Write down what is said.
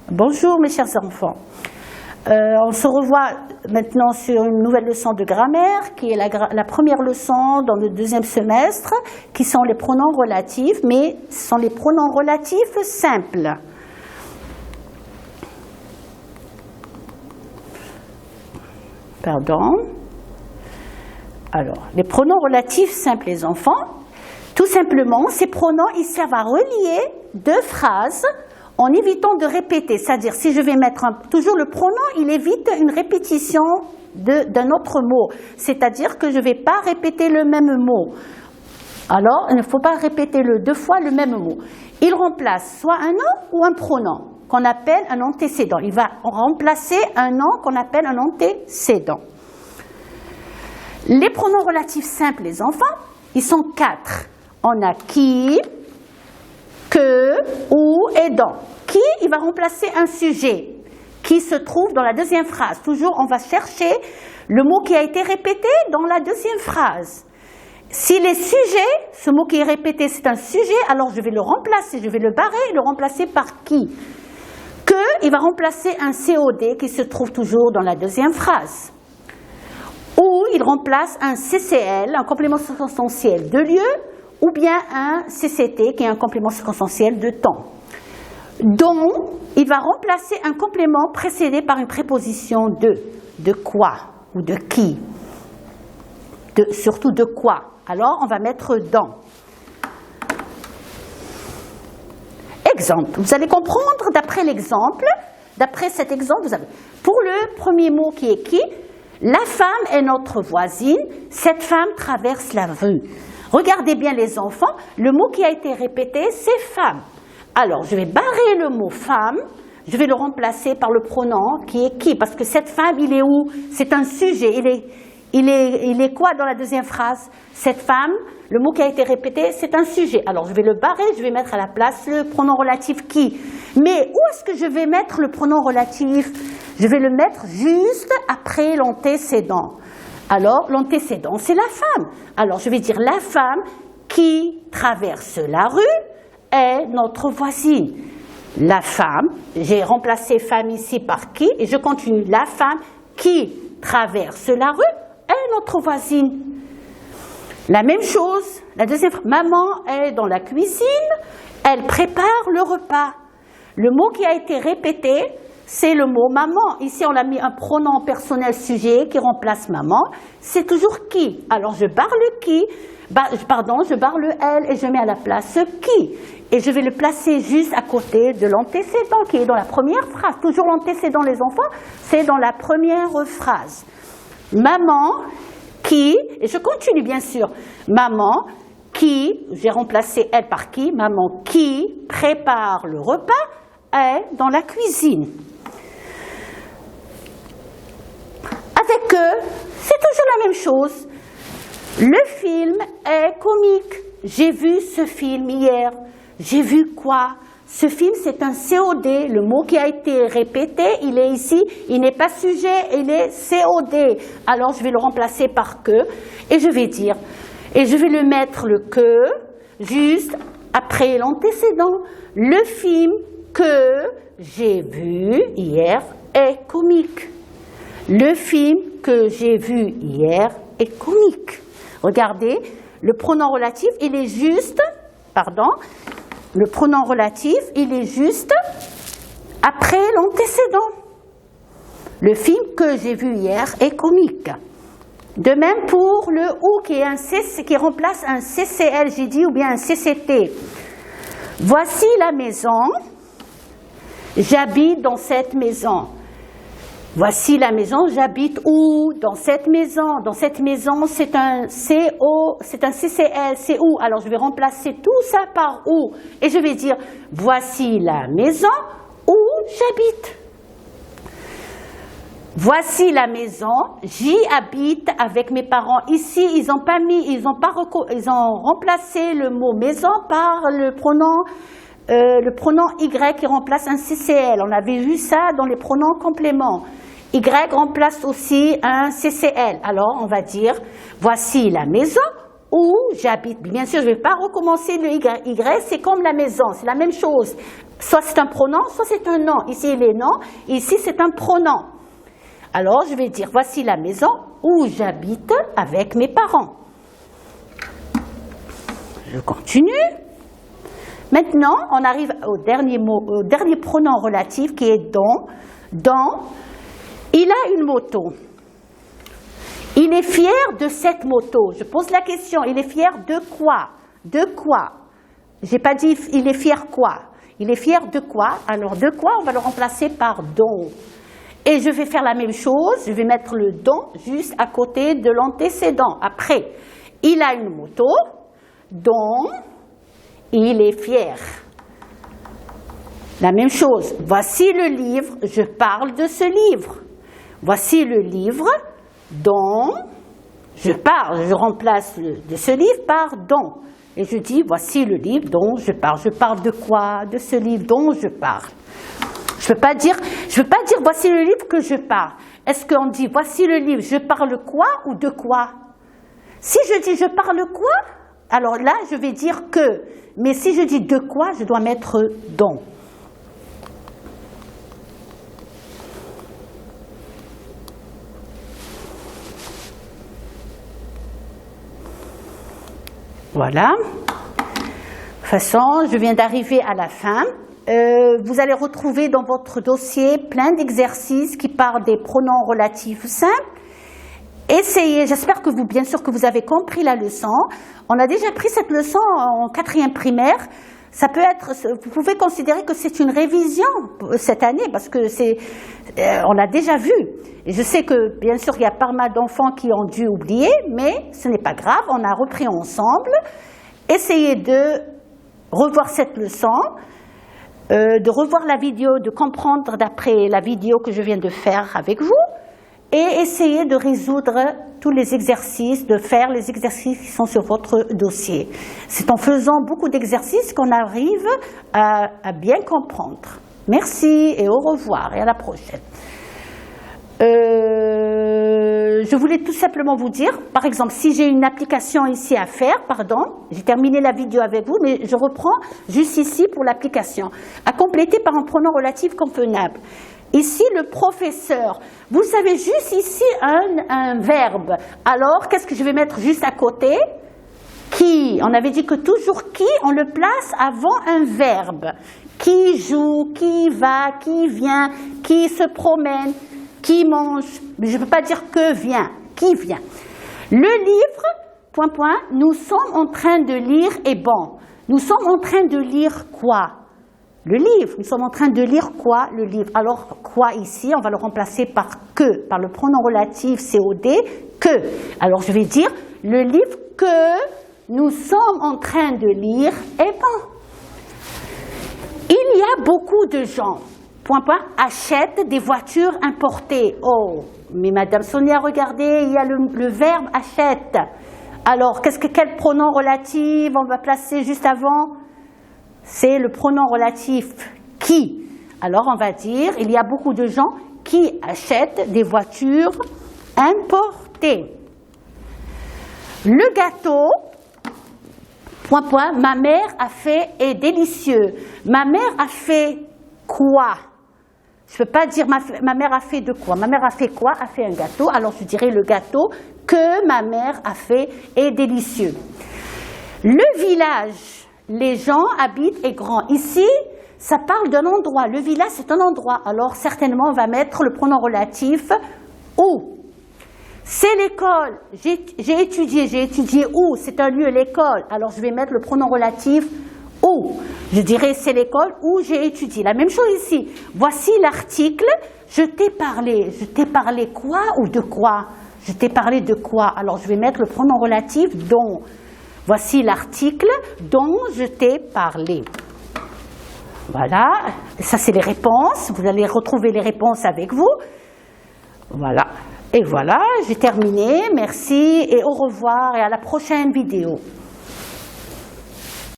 Bonjour mes chers enfants. On se revoit maintenant sur une nouvelle leçon de grammaire qui est la première leçon dans le deuxième semestre, qui sont les pronoms relatifs, mais ce sont les pronoms relatifs simples. Pardon. Alors, les pronoms relatifs simples, les enfants, tout simplement, ces pronoms, ils servent à relier deux phrases en évitant de répéter. C'est-à-dire, si je vais mettre toujours le pronom, il évite une répétition d'un autre mot. C'est-à-dire que je ne vais pas répéter le même mot. Alors, il ne faut pas répéter deux fois le même mot. Il remplace soit un nom ou un pronom qu'on appelle un antécédent. Il va remplacer un nom qu'on appelle un antécédent. Les pronoms relatifs simples, les enfants, ils sont 4. On a qui, que, où et dans. Qui, il va remplacer un sujet qui se trouve dans la deuxième phrase. Toujours, on va chercher le mot qui a été répété dans la deuxième phrase. Si les sujets, ce mot qui est répété, c'est un sujet, alors je vais le remplacer, je vais le barrer et le remplacer par qui. Que, il va remplacer un COD qui se trouve toujours dans la deuxième phrase. Ou il remplace un CCL, un complément circonstanciel de lieu, ou bien un CCT qui est un complément circonstanciel de temps. Dont, il va remplacer un complément précédé par une préposition de. De quoi ou de qui. Surtout de quoi. Alors, on va mettre dans. Exemple. Vous allez comprendre d'après l'exemple. D'après cet exemple, vous avez. Pour le premier mot qui est qui, la femme est notre voisine. Cette femme traverse la rue. Regardez bien les enfants, le mot qui a été répété, c'est femme. Alors, je vais barrer le mot femme, je vais le remplacer par le pronom qui est qui, parce que cette femme, il est où? C'est un sujet, il est quoi dans la deuxième phrase? Cette femme, le mot qui a été répété, c'est un sujet. Alors, je vais le barrer, je vais mettre à la place le pronom relatif qui. Mais où est-ce que je vais mettre le pronom relatif? Je vais le mettre juste après l'antécédent. Alors, l'antécédent, c'est la femme. Alors, je vais dire la femme qui traverse la rue est notre voisine. La femme, j'ai remplacé femme ici par qui, et je continue. La femme qui traverse la rue est notre voisine. La même chose, la deuxième phrase. Maman est dans la cuisine, elle prépare le repas. Le mot qui a été répété, c'est le mot maman. Ici, on a mis un pronom personnel sujet qui remplace maman. C'est toujours qui. Alors, je barre le qui, je barre le elle et je mets à la place qui. Et je vais le placer juste à côté de l'antécédent qui est dans la première phrase. Toujours l'antécédent, les enfants, c'est dans la première phrase. Maman qui, et je continue bien sûr, maman qui, j'ai remplacé elle par qui, maman qui prépare le repas est dans la cuisine. Avec eux, c'est toujours la même chose. Le film est comique. J'ai vu ce film hier. J'ai vu quoi? Ce film, c'est un COD. Le mot qui a été répété, il est ici. Il n'est pas sujet, il est COD. Alors, je vais le remplacer par que. Et je vais dire, et je vais le mettre le que, juste après l'antécédent. Le film que j'ai vu hier est comique. Le film que j'ai vu hier est comique. Regardez, le pronom relatif, il est juste, le pronom relatif, il est juste après l'antécédent. Le film que j'ai vu hier est comique. De même pour le ou qui est un CC, qui remplace un CCL, j'ai dit, ou bien un CCT. Voici la maison, j'habite dans cette maison. Voici la maison, j'habite où? Dans cette maison. Dans cette maison, c'est un CO, c'est un CCL, c'est où? Alors, je vais remplacer tout ça par où? Et je vais dire, voici la maison où j'habite. Voici la maison, j'y habite avec mes parents. Ici, ils ont remplacé le mot maison par le pronom Y qui remplace un CCL. On avait vu ça dans les pronoms compléments. Y remplace aussi un CCL. Alors, on va dire, voici la maison où j'habite. Bien sûr, je ne vais pas recommencer le Y. Y, c'est comme la maison, c'est la même chose. soit c'est un pronom, soit c'est un nom. Ici, il est nom, ici, c'est un pronom. Alors, je vais dire, voici la maison où j'habite avec mes parents. Je continue. Maintenant, on arrive au dernier mot, au dernier pronom relatif qui est dont. Dont, il a une moto. Il est fier de cette moto. Je pose la question, il est fier de quoi? De quoi? Je n'ai pas dit il est fier quoi? Il est fier de quoi? Alors de quoi, on va le remplacer par dont. Et je vais faire la même chose, je vais mettre le dont juste à côté de l'antécédent. Après, il a une moto dont il est fier. La même chose, voici le livre, je parle de ce livre. Voici le livre dont je parle, je remplace de ce livre par dont. Et je dis, voici le livre dont je parle. Je parle de quoi? De ce livre dont je parle. Je ne veux pas dire, voici le livre que je parle. Est-ce qu'on dit, voici le livre, je parle quoi ou de quoi? Si je dis, je parle quoi, alors là, je vais dire que. Mais si je dis de quoi, je dois mettre dont. Voilà. De toute façon, je viens d'arriver à la fin. Vous allez retrouver dans votre dossier plein d'exercices qui parlent des pronoms relatifs simples. Essayez, j'espère que bien sûr que vous avez compris la leçon. On a déjà pris cette leçon en 4e primaire. Ça peut être, vous pouvez considérer que c'est une révision cette année parce que on l'a déjà vu. Et je sais que bien sûr il y a pas mal d'enfants qui ont dû oublier, mais ce n'est pas grave, on a repris ensemble. Essayez de revoir cette leçon, de revoir la vidéo, de comprendre d'après la vidéo que je viens de faire avec vous. Et essayez de résoudre tous les exercices, de faire les exercices qui sont sur votre dossier. C'est en faisant beaucoup d'exercices qu'on arrive à bien comprendre. Merci et au revoir et à la prochaine. Je voulais tout simplement vous dire, par exemple, si j'ai une application ici à faire, j'ai terminé la vidéo avec vous, mais je reprends juste ici pour l'application, à compléter par un pronom relatif convenable. Ici, le professeur. Vous savez, juste ici, un verbe. Alors, qu'est-ce que je vais mettre juste à côté? Qui. On avait dit que toujours qui, on le place avant un verbe. Qui joue, qui va, qui vient, qui se promène, qui mange. Mais je ne peux pas dire que vient. Qui vient. Le livre, ... nous sommes en train de lire est bon. Nous sommes en train de lire quoi? Le livre. Nous sommes en train de lire quoi? Le livre. Alors, quoi ici? On va le remplacer par que, par le pronom relatif COD, que. Alors, je vais dire, le livre que nous sommes en train de lire est bon. Il y a beaucoup de gens, ... achètent des voitures importées. Oh, mais Madame Sonia, regardez, il y a le verbe achète. Alors, quel pronom relatif on va placer juste avant? C'est le pronom relatif qui. Alors, on va dire, il y a beaucoup de gens qui achètent des voitures importées. Le gâteau, ... ma mère a fait est délicieux. Ma mère a fait quoi? Je ne peux pas dire ma mère a fait de quoi. Ma mère a fait quoi? A fait un gâteau. Alors, je dirais le gâteau que ma mère a fait est délicieux. Le village. Les gens habitent est grand. Ici, ça parle d'un endroit. Le village, c'est un endroit. Alors, certainement, on va mettre le pronom relatif où. C'est l'école. J'ai étudié où? C'est un lieu, l'école. Alors, je vais mettre le pronom relatif où. Je dirais c'est l'école où j'ai étudié. La même chose ici. Voici l'article. Je t'ai parlé. Je t'ai parlé quoi ou de quoi? Je t'ai parlé de quoi? Alors, je vais mettre le pronom relatif dont. Voici l'article dont je t'ai parlé. Voilà, ça c'est les réponses. Vous allez retrouver les réponses avec vous. Voilà, et voilà, j'ai terminé. Merci et au revoir et à la prochaine vidéo.